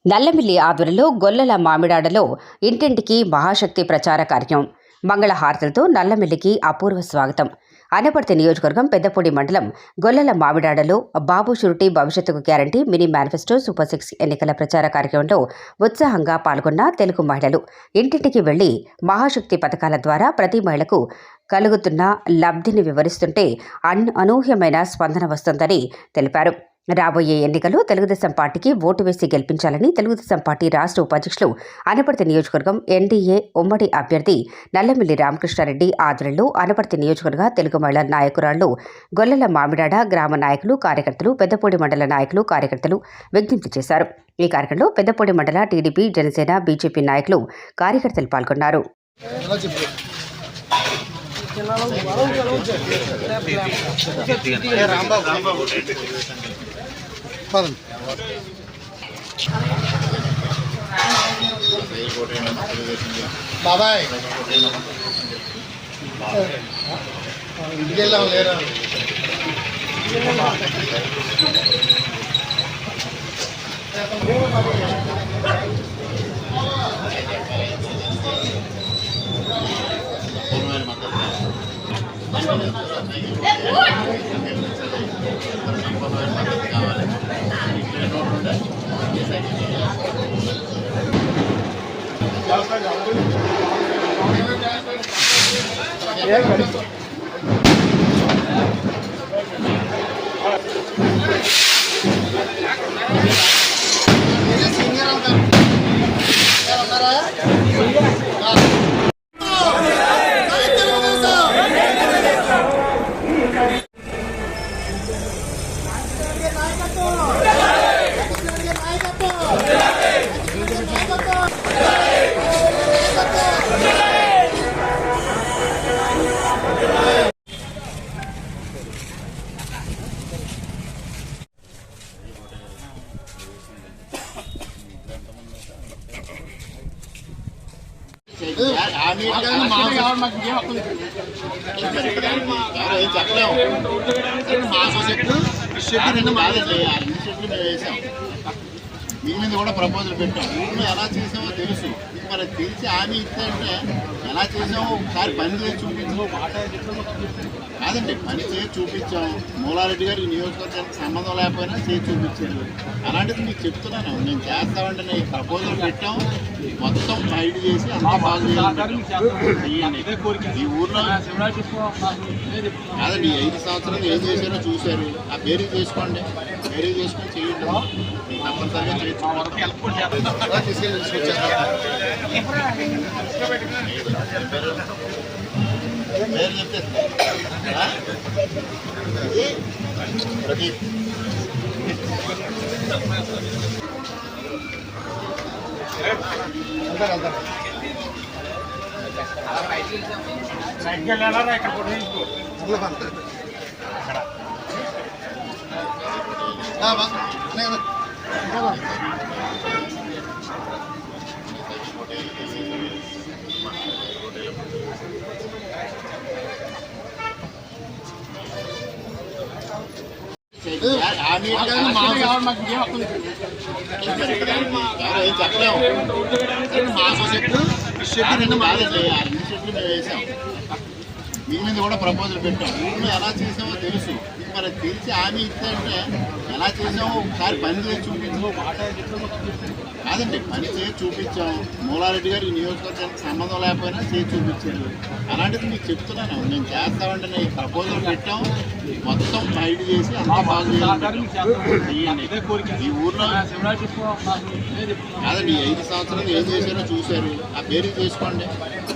నల్లమిల్లి ఆధ్వర్యంలో గొల్లల మామిడాడలో ఇంటింటికి మహాశక్తి ప్రచార కార్యక్రమం. మంగళహారతులతో నల్లమిల్లికి అపూర్వ స్వాగతం. అనపర్తి నియోజకవర్గం పెద్దపూడి మండలం గొల్లల మామిడాడలో బాబు షూరిటీ భవిష్యత్తుకు గ్యారంటీ మినీ మేనిఫెస్టో సూపర్ 6 ఎన్నికల ప్రచార కార్యక్రమంలో ఉత్సాహంగా పాల్గొన్న తెలుగు మహిళలు ఇంటింటికి వెళ్లి మహాశక్తి పథకాల ద్వారా ప్రతి మహిళకు కలుగుతున్న లబ్ధిని వివరిస్తుంటే అనూహ్యమైన స్పందన వస్తుందని తెలిపారు. రాబోయే ఎన్నికలు తెలుగుదేశం పార్టీకి ఓటు వేసి గెలిపించాలని తెలుగుదేశం పార్టీ రాష్ట్ర ఉపాధ్యక్షులు అనపర్తి నియోజకవర్గం ఎన్డీఏ ఉమ్మడి అభ్యర్థి నల్లమిల్లి రామకృష్ణారెడ్డి ఆధ్వర్యంలో అనపర్తి నియోజకవర్గ తెలుగు మహిళా నాయకురాళ్లు గొల్లల మామిడాడ గ్రామ నాయకులు కార్యకర్తలు పెద్దపూడి మండల నాయకులు కార్యకర్తలు విజ్ఞప్తి చేశారు. ఈ కార్యక్రమంలో పెద్దపూడి మండల టీడీపీ జనసేన బీజేపీ నాయకులు కార్యకర్తలు పాల్గొన్నారు. బాబాయ్ ఇంటికి వెళ్ళాం లేరా చెప్పలేము. మా సొసైటీ షెడ్ నిన్న బాధండి షెడ్లు మేము వేసాం. మీ మీద కూడా ప్రపోజల్ పెట్టాం. ఊళ్ళో ఎలా చేసామో తెలుసు. మరి తెలిసి హామీ ఇస్తే అంటే ఎలా చేసామో ఒకసారి పని చేసి చూపించాము. కాదండి, పని చేసి చూపించాం. మూలారెడ్డి గారు ఈ నియోజకవర్గానికి సంబంధం లేకపోయినా చేసి చూపించారు. అలాంటిది మీకు చెప్తున్నాను, నేను చేస్తామంటే నేను ప్రపోజల్ పెట్టాం. మొత్తం ఫైట్ చేసి అంతా బాగా ఈ ఊర్లో కాదండి, 5 సంవత్సరాలు ఏం చేశారో చూశారు. ఆ బేరీ చేసుకోండి, బేరీ చేసుకొని చేయండి. తప్పనిసరిగా పేరు చెప్తే ప్రదీప్ చెప్పలేము. మా సొసైటీ షెడ్ నిన్న బాధండి షెడ్లు మేము వేసాం. మీ మీద కూడా ప్రపోజల్ పెట్టాం. ఊళ్ళో ఎలా చేసామో తెలుసు. మరి తెలిసి హామీ ఇస్తే అంటే ఎలా చేసామో ఒకసారి పని చేసి చూపించాము. కాదండి, పని చేసి చూపించాం. మూలారెడ్డి గారు ఈ నియోజకవర్గానికి సంబంధం లేకపోయినా చేసి చూపించారు. అలాంటిది మీకు చెప్తున్నాను, నేను చేస్తామంటే నేను ప్రపోజల్ పెట్టాం. మొత్తం ఫైట్ చేసి అంతా బాగా ఈ ఊర్లో కాదండి, 5 సంవత్సరాలు ఏం చేశారో చూశారు. ఆ బేరీ చేసుకోండి,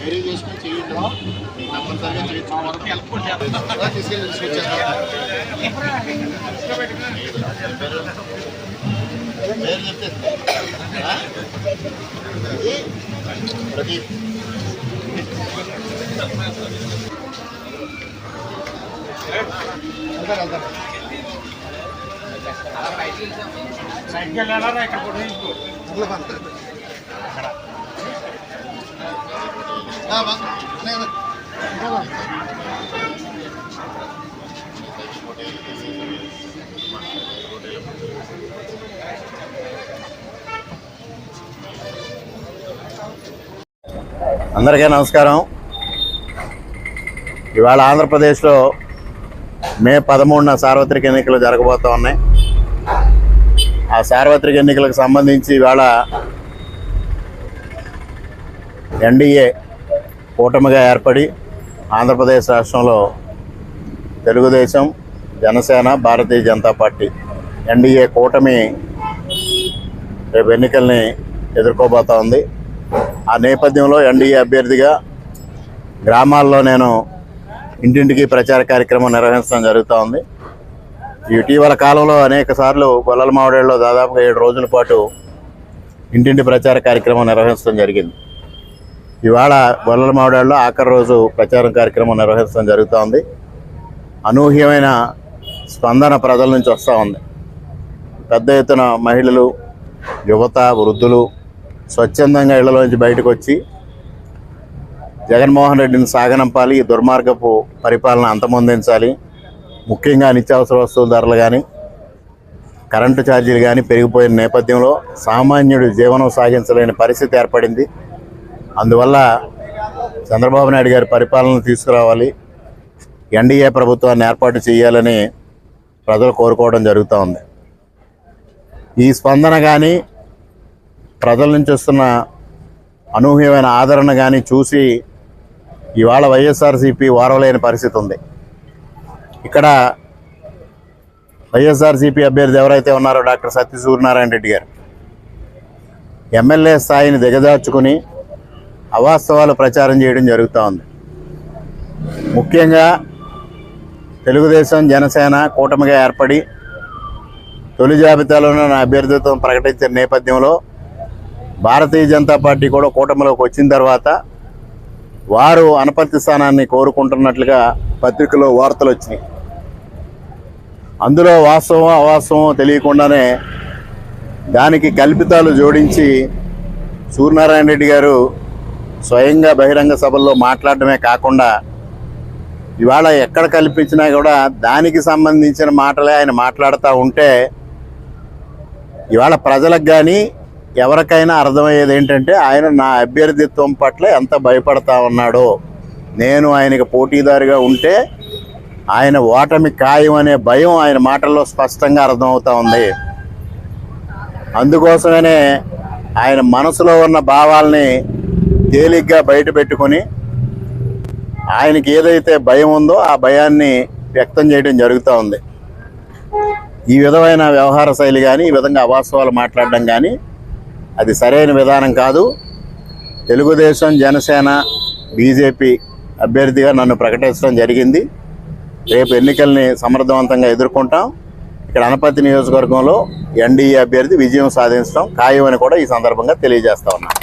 బేరీ చేసుకొని చేయండి. తప్పనిసరిగా పేరు చెప్తే ప్రదీప్ అందరికీ నమస్కారం. ఇవాళ ఆంధ్రప్రదేశ్లో మే 13న సార్వత్రిక ఎన్నికలు జరగబోతూ ఉన్నాయి. ఆ సార్వత్రిక ఎన్నికలకు సంబంధించి ఇవాళ ఎన్డీఏ కూటమిగా ఏర్పడి ఆంధ్రప్రదేశ్ రాష్ట్రంలో తెలుగుదేశం, జనసేన, భారతీయ జనతా పార్టీ ఎన్డీఏ కూటమి రేపు ఎన్నికల్ని ఎదుర్కోబోతూ ఉంది. ఆ నేపథ్యంలో ఎన్డీఏ అభ్యర్థిగా గ్రామాల్లో నేను ఇంటింటికి ప్రచార కార్యక్రమం నిర్వహించడం జరుగుతూ ఉంది. ఇటీవల కాలంలో అనేక సార్లు గొల్లల మామిడాడలో దాదాపుగా 7 రోజుల పాటు ఇంటింటి ప్రచార కార్యక్రమం నిర్వహించడం జరిగింది. ఇవాళ గొల్లల మామిడాడలో ఆఖరి రోజు ప్రచారం కార్యక్రమం నిర్వహించడం జరుగుతూ ఉంది. అనూహ్యమైన స్పందన ప్రజల నుంచి వస్తూ ఉంది. పెద్ద ఎత్తున మహిళలు, యువత, వృద్ధులు స్వచ్ఛందంగా ఇళ్లలోంచి బయటకు వచ్చి జగన్మోహన్ రెడ్డిని సాగనంపాలి, ఈ దుర్మార్గపు పరిపాలన అంతమొందించాలి, ముఖ్యంగా నిత్యావసర వస్తువుల ధరలు కానీ కరెంటు ఛార్జీలు కానీ పెరిగిపోయిన నేపథ్యంలో సామాన్యుడు జీవనం సాగించలేని పరిస్థితి ఏర్పడింది. అందువల్ల చంద్రబాబు నాయుడు గారి పరిపాలన తీసుకురావాలి, ఎన్డీఏ ప్రభుత్వాన్ని ఏర్పాటు చేయాలని ప్రజలు కోరుకోవడం జరుగుతూ ఉంది. ఈ స్పందన కానీ ప్రజల నుంచి వస్తున్న అనూహ్యమైన ఆదరణ కానీ చూసి ఇవాళ వైఎస్ఆర్సీపీ ఓర్వలేని పరిస్థితి ఉంది. ఇక్కడ వైఎస్ఆర్సీపీ అభ్యర్థి ఎవరైతే ఉన్నారో డాక్టర్ సత్య సూర్యనారాయణ రెడ్డి గారు ఎమ్మెల్యే స్థాయిని దిగజార్చుకుని అవాస్తవాలు ప్రచారం చేయడం జరుగుతూ ఉంది. ముఖ్యంగా తెలుగుదేశం, జనసేన కూటమిగా ఏర్పడి తొలి జాబితాలోనే నా అభ్యర్థిత్వం ప్రకటించిన నేపథ్యంలో భారతీయ జనతా పార్టీ కూడా కూటమిలోకి వచ్చిన తర్వాత వారు అనపర్తి స్థానాన్ని కోరుకుంటున్నట్లుగా పత్రికలో వార్తలు వచ్చినాయి. అందులో వాస్తవం అవాస్తవం తెలియకుండానే దానికి కల్పితాలు జోడించి సూర్యనారాయణ రెడ్డి గారు స్వయంగా బహిరంగ సభల్లో మాట్లాడటమే కాకుండా ఇవాళ ఎక్కడ కల్పించినా కూడా దానికి సంబంధించిన మాటలే ఆయన మాట్లాడుతూ ఉంటే ఇవాళ ప్రజలకు కానీ ఎవరికైనా అర్థమయ్యేది ఏంటంటే ఆయన నా అభ్యర్థిత్వం పట్ల ఎంత భయపడతా ఉన్నాడో, నేను ఆయనకు పోటీదారుగా ఉంటే ఆయన ఓటమి ఖాయం అనే భయం ఆయన మాటల్లో స్పష్టంగా అర్థమవుతూ ఉంది. అందుకోసమనే ఆయన మనసులో ఉన్న భావాల్ని తేలిగ్గా బయట పెట్టుకొని ఆయనకి ఏదైతే భయం ఉందో ఆ భయాన్ని వ్యక్తం చేయడం జరుగుతూ ఉంది. ఈ విధమైన వ్యవహార శైలి కానీ, ఈ విధంగా అవాస్తవాలు మాట్లాడడం కానీ అది సరైన విధానం కాదు. తెలుగుదేశం, జనసేన, బీజేపీ అభ్యర్థిగా నన్ను ప్రకటించడం జరిగింది. రేపు ఎన్నికల్ని సమర్థవంతంగా ఎదుర్కొంటాం. ఇక్కడ అనపర్తి నియోజకవర్గంలో ఎన్డీఏ అభ్యర్థి విజయం సాధించడం ఖాయమని కూడా ఈ సందర్భంగా తెలియజేస్తా ఉన్నాను.